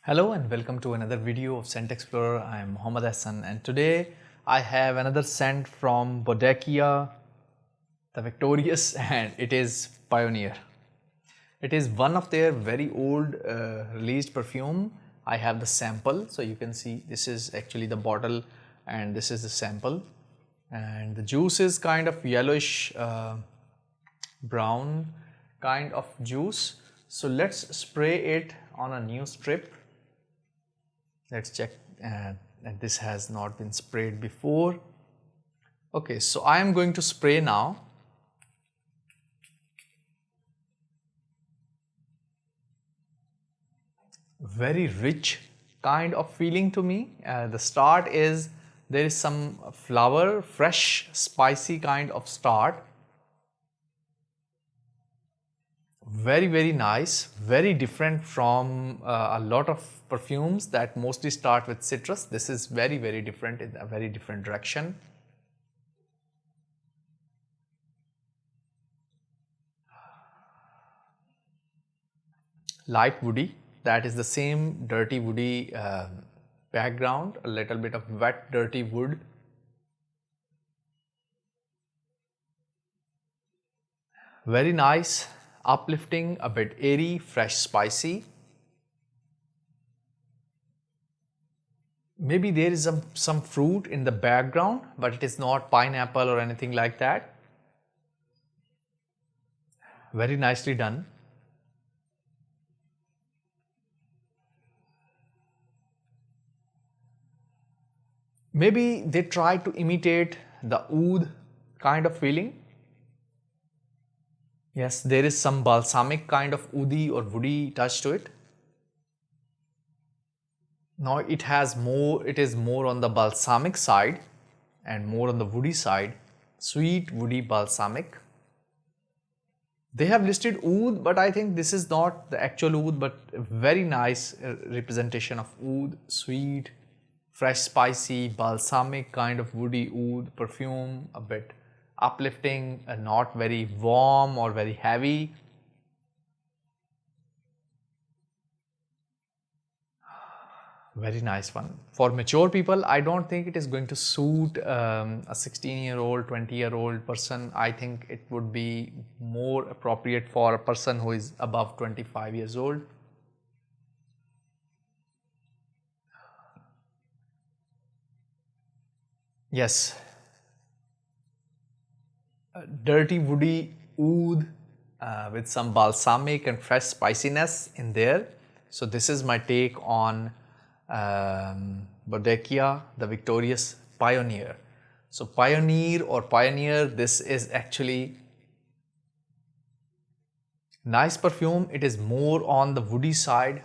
Hello and welcome to another video of Scent Explorer. I am Mohammed Hassan and today I have another scent from Boadicea The Victorious and it is Pioneer. It is one of their very old released perfume. I have the sample, so you can see this is actually the bottle and this is the sample, and the juice is kind of yellowish brown kind of juice. So let's spray it on a new strip. Let's check and this has not been sprayed before. Okay, so I am going to spray now. Very rich kind of feeling to me. The start is there is some flower, fresh, spicy kind of start. Very nice, very different from a lot of perfumes that mostly start with citrus. This is very different, in a very different direction. Light woody, that is the same dirty woody background, a little bit of wet dirty wood. Very nice, uplifting, a bit airy, fresh, spicy. Maybe there is some fruit in the background, but it is not pineapple or anything like that. Very nicely done. Maybe they try to imitate the oud kind of feeling. Yes, there is some balsamic kind of oudi or woody touch to it. Now it is more on the balsamic side and more on the woody side, sweet woody balsamic. They have listed oud, but I think this is not the actual oud, but a very nice representation of oud, sweet, fresh, spicy, balsamic kind of woody oud perfume, a bit uplifting, not very warm or very heavy. Very nice one. For mature people, I don't think it is going to suit a 16-year-old, 20-year-old person. I think it would be more appropriate for a person who is above 25 years old. Yes, dirty woody oud with some balsamic and fresh spiciness in there. So this is my take on Boadicea The Victorious Pioneer. So Pioneer or Pioneer, this is actually nice perfume. It is more on the woody side,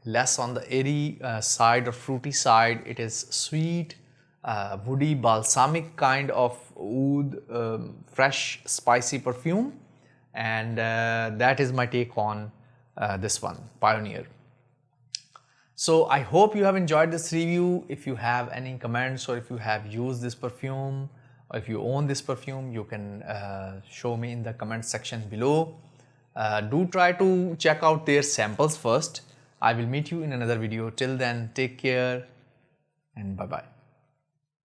less on the airy side or fruity side. It is sweet, woody, balsamic kind of oud, fresh, spicy perfume, and that is my take on this one, Pioneer. So I hope you have enjoyed this review. If you have any comments or if you have used this perfume or if you own this perfume, you can show me in the comment section below. Do try to check out their samples first. I will meet you in another video. Till then, take care and bye-bye.